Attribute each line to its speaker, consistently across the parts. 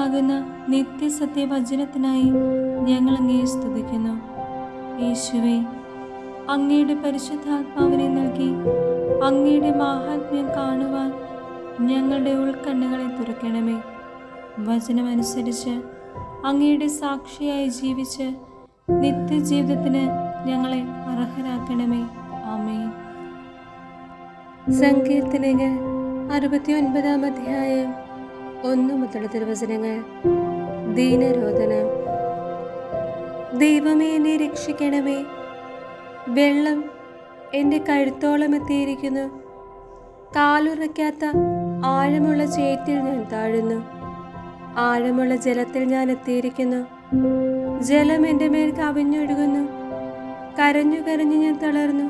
Speaker 1: ജീവനാകുന്ന നിത്യസത്യവചനത്തിനായി ഞങ്ങൾ അങ്ങയെ സ്തുതിക്കുന്നു. യേശുവേ, അങ്ങയുടെ പരിശുദ്ധാത്മാവിനെ നൽകി അങ്ങയുടെ മാഹാത്മ്യം കാണുവാൻ ഞങ്ങളുടെ ഉൾക്കണ്ണുകളെ തുറക്കണമേ. വചനമനുസരിച്ച് അങ്ങയുടെ സാക്ഷിയായി ജീവിച്ച് നിത്യജീവിതത്തിന് ഞങ്ങളെ അർഹരാക്കണമേ. ആമേൻ. സങ്കീർത്തനങ്ങൾ 69-ാം അധ്യായം 1 മുതൽ തിരുവചനങ്ങൾ. ദീനരോധനം. ദൈവമേ, എന്നെ രക്ഷിക്കണമേ. വെള്ളം എൻ്റെ കഴുത്തോളം എത്തിയിരിക്കുന്നു. കാലുറയ്ക്കാത്ത ആഴമുള്ള ചേറ്റിൽ ഞാൻ താഴുന്നു. ആഴമുള്ള ജലത്തിൽ ഞാൻ എത്തിയിരിക്കുന്നു. ജലം എൻ്റെ മേൽ കവിഞ്ഞൊഴുകുന്നു. കരഞ്ഞു കരഞ്ഞു ഞാൻ തളർന്നു.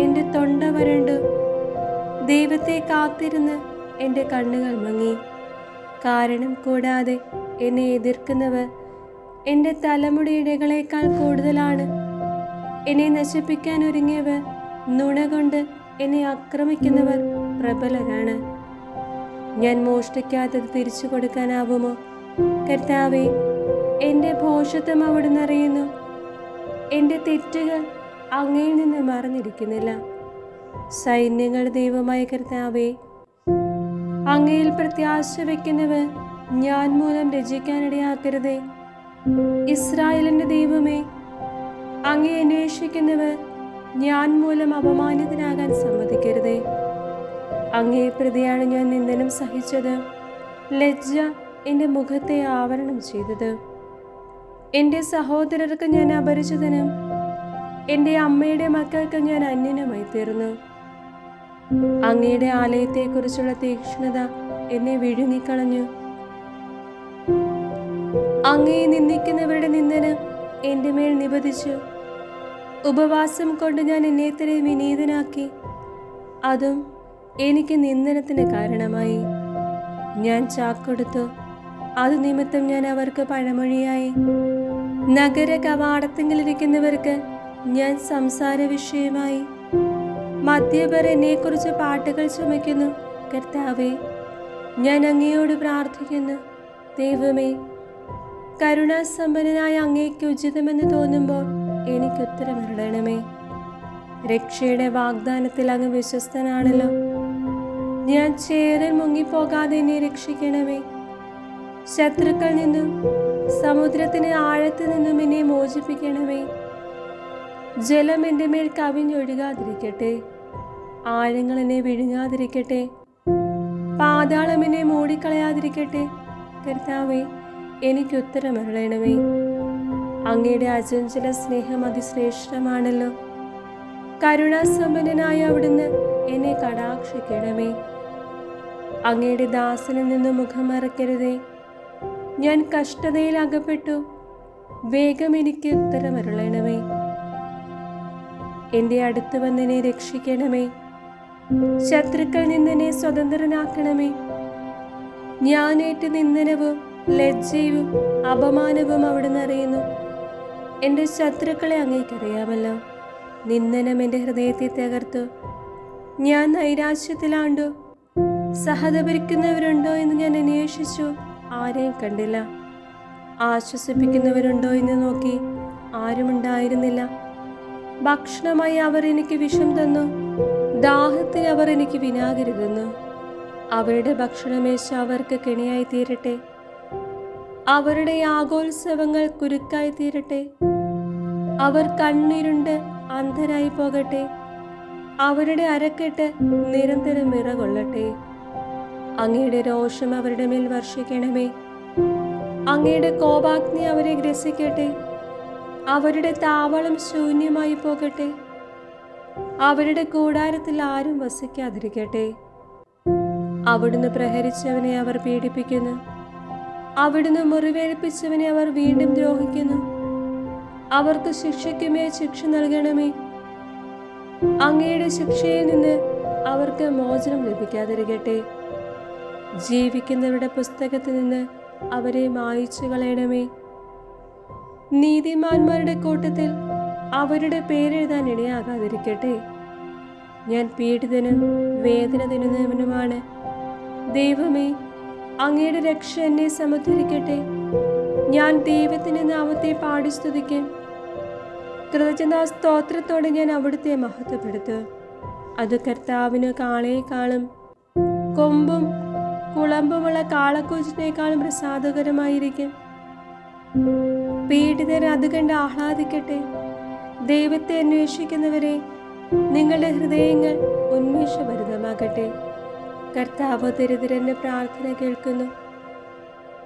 Speaker 1: എൻ്റെ തൊണ്ട വരണ്ടു. ദൈവത്തെ കാത്തിരുന്ന് എൻ്റെ കണ്ണുകൾ മങ്ങി. കാരണം കൂടാതെ എന്നെ എതിർക്കുന്നവർ എൻ്റെ തലമുടിയിഴകളേക്കാൾ കൂടുതലാണ്. എന്നെ നശിപ്പിക്കാൻ ഒരുങ്ങിയവർ, നുണ കൊണ്ട് എന്നെ ആക്രമിക്കുന്നവർ പ്രബലരാണ്. ഞാൻ മോഷ്ടിക്കാത്തത് തിരിച്ചു കൊടുക്കാനാവുമോ? കർത്താവേ, എൻ്റെ ഭോഷത്വം അവിടുന്ന് അറിയുന്നു. എൻ്റെ തെറ്റുകൾ അങ്ങയിൽ നിന്ന് മറഞ്ഞിരിക്കുന്നില്ല. സൈന്യങ്ങളുടെ ദൈവമായ കർത്താവേ, അങ്ങയിൽ പ്രത്യാശ വയ്ക്കുന്നവർ ഞാൻ മൂലം രചിക്കാനിടയാക്കരുതേ. ഇസ്രായേലിൻ്റെ ദൈവമേ, അങ്ങയെ അന്വേഷിക്കുന്നവർ ഞാൻ മൂലം അപമാനിതനാകാൻ സമ്മതിക്കരുതേ. അങ്ങയെ പ്രതിയാണ് ഞാൻ നിന്ദനം സഹിച്ചത്. ലജ്ജ എൻ്റെ മുഖത്തെ ആവരണം ചെയ്തത്. എൻ്റെ സഹോദരർക്ക് ഞാൻ അപരിചിതനും എൻ്റെ അമ്മയുടെ മക്കൾക്ക് ഞാൻ അന്യനുമായി തീർന്നു. അങ്ങയുടെ ആലയത്തെക്കുറിച്ചുള്ള തീക്ഷ്ണത എന്നെ വിഴുങ്ങിക്കളഞ്ഞു. അങ്ങയെ നിന്ദിക്കുന്നവരുടെ നിന്ദനം എൻ്റെ മേൽ നിബദിച്ചു. ഉപവാസം കൊണ്ട് ഞാൻ എന്നെ തന്നെ വിനീതനാക്കി. അതും എനിക്ക് നിന്ദനത്തിന് കാരണമായി. ഞാൻ ചാക്കൊടുത്തു. അത് നിമിത്തം ഞാൻ അവർക്ക് പഴമൊഴിയായി. നഗര കവാടത്തിലിരിക്കുന്നവർക്ക് ഞാൻ സംസാര വിഷയമായി. മദ്യപർ എന്നെക്കുറിച്ച് പാട്ടുകൾ ചുമയ്ക്കുന്നു. കർത്താവേ, ഞാൻ അങ്ങയോട് പ്രാർത്ഥിക്കുന്നു. ദൈവമേ, കരുണാസമ്പന്നനായ അങ്ങേക്ക് ഉചിതമെന്ന് തോന്നുമ്പോൾ എനിക്ക് ഉത്തരമരുളണമേ. രക്ഷയുടെ വാഗ്ദാനത്തിൽ അങ്ങ് വിശ്വസ്തനാണല്ലോ. ഞാൻ ചേറിൽ മുങ്ങിപ്പോകാതെ എന്നെ രക്ഷിക്കണമേ. ശത്രുക്കളിൽ നിന്നും സമുദ്രത്തിന് ആഴത്തിൽ നിന്നും എന്നെ മോചിപ്പിക്കണമേ. ജലം എൻ്റെ മേൽ കവിഞ്ഞൊഴുകാതിരിക്കട്ടെ. ആഴങ്ങൾ എന്നെ വിഴുങ്ങാതിരിക്കട്ടെ. പാതാളം എന്നെ മൂടിക്കളയാതിരിക്കട്ടെ. കർത്താവേ, എനിക്ക് ഉത്തരമരുളണമേ. അങ്ങയുടെ അചഞ്ചല സ്നേഹം അതിശ്രേഷ്ഠമാണല്ലോ. കരുണാസമ്പന്നനായ അവിടുന്ന് എന്നെ കടാക്ഷിക്കണമേ. അങ്ങയുടെ ദാസനിൽ നിന്ന് മുഖം മറക്കരുതേ. ഞാൻ കഷ്ടതയിൽ അകപ്പെട്ടു. വേഗം എനിക്ക് ഉത്തരമരുളണമേ. എൻ്റെ അടുത്ത് വന്നെന്നെ രക്ഷിക്കണമേ. ശത്രുക്കളിൽ നിന്നെന്നെ സ്വതന്ത്രനാക്കണമേ. ഞാനേറ്റ് നിന്ദനവും ലജ്ജയും അപമാനവും അവിടുന്ന് അറിയുന്നു. എൻ്റെ ശത്രുക്കളെ അങ്ങേക്കറിയാമല്ലോ. നിന്ദനം എൻ്റെ ഹൃദയത്തെ തകർത്തു. ഞാൻ നൈരാശ്യത്തിലാണ്ടു. സഹതപിക്കുന്നവരുണ്ടോ എന്ന് ഞാൻ അന്വേഷിച്ചു. ആരെയും കണ്ടില്ല. ആശ്വസിപ്പിക്കുന്നവരുണ്ടോ എന്ന് നോക്കി. ആരുമുണ്ടായിരുന്നില്ല. ഭക്ഷണമായി അവർ എനിക്ക് വിഷം തന്നു. ദാഹത്തിൽ അവർ എനിക്ക് വിനാഗിരി തന്നു. അവരുടെ ഭക്ഷണമേശ അവർക്ക് കെണിയായി തീരട്ടെ. അവരുടെ യാഗോത്സവങ്ങൾ കുരുക്കായി തീരട്ടെ. അവർ കണ്ണിരുണ്ട് അന്ധരായി പോകട്ടെ. അവരുടെ അരക്കെട്ട് നിരന്തരം നിറകൊള്ളട്ടെ. അങ്ങയുടെ രോഷം അവരുടെ മേൽ വർഷിക്കണമേ. അങ്ങയുടെ കോപാഗ്നി അവരെ ഗ്രസിക്കട്ടെ. അവരുടെ താവളം ശൂന്യമായി പോകട്ടെ. അവരുടെ കൂടാരത്തിൽ ആരും വസിക്കാതിരിക്കട്ടെ. അവിടുന്ന് പ്രഹരിച്ചവനെ അവർ പീഡിപ്പിക്കുന്നു. അവിടുന്ന് മുറിവേൽപ്പിച്ചവനെ അവർ വീണ്ടും ദ്രോഹിക്കുന്നു. അവർക്ക് ശിക്ഷയ്ക്കുമേ ശിക്ഷ നൽകണമേ. അങ്ങയുടെ ശിക്ഷയിൽ നിന്ന് അവർക്ക് മോചനം ലഭിക്കാതിരിക്കട്ടെ. ജീവിക്കുന്നവരുടെ പുസ്തകത്തിൽ നിന്ന് അവരെ മായിച്ചു കളയണമേ. നീതിമാന്മാരുടെ കൂട്ടത്തിൽ അവരുടെ പേരെഴുതാൻ ഇടയാകാതിരിക്കട്ടെ. ഞാൻ പീഡിതനും വേദന തിന്നുന്നവനുമാണ്. ദൈവമേ, അങ്ങയുടെ രക്ഷ എന്നെ സമുദ്ധരിക്കട്ടെ. ഞാൻ ദൈവത്തിന്റെ നാമത്തെ പാടി സ്തുതിക്കും. കൃതജ്ഞതാ സ്തോത്രത്തോടെ ഞാൻ അവിടുത്തെ മഹത്വപ്പെടുത്തും. അത് കർത്താവിന് കാളയേക്കാളും കൊമ്പും കുളമ്പുമുള്ള കാളക്കൂച്ചിനേക്കാളും പ്രസാദകരമായിരിക്കും. പീഡിതർ അത് കണ്ട് ആഹ്ലാദിക്കട്ടെ. ദൈവത്തെ അന്വേഷിക്കുന്നവരെ, നിങ്ങളുടെ ഹൃദയങ്ങൾ ഉന്മേഷഭരിതമാകട്ടെ. കർത്താവ് ദരിദ്രന്റെ പ്രാർത്ഥന കേൾക്കുന്നു.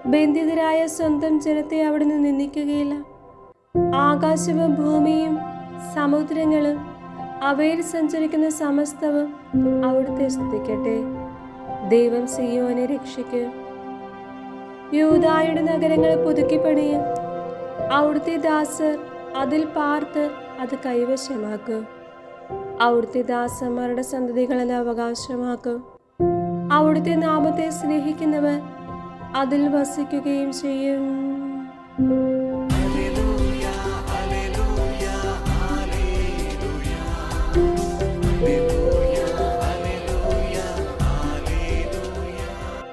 Speaker 1: ബന്ധിതരായ സ്വന്തം ജനത്തെ അവിടുന്ന് നിന്ദിക്കുകയില്ല. ആകാശവും ഭൂമിയും സമുദ്രങ്ങളും അവയിൽ സഞ്ചരിക്കുന്ന സമസ്തവും അവിടുത്തെ സ്തുതിക്കട്ടെ. ദൈവം സിയോനെ രക്ഷിക്കും. യൂദായുടെ നഗരങ്ങൾ പുതുക്കിപ്പണിയും. അവിടുത്തെ ദാസർ അതിൽ പാർത്ത് അത് കൈവശമാക്കും. അവിടുത്തെ ദാസന്മാരുടെ സന്തതികൾ അത് അവകാശമാക്കും. അവിടുത്തെ നാമത്തെ സ്നേഹിക്കുന്നവർ അതിൽ വസിക്കുകയും ചെയ്യും.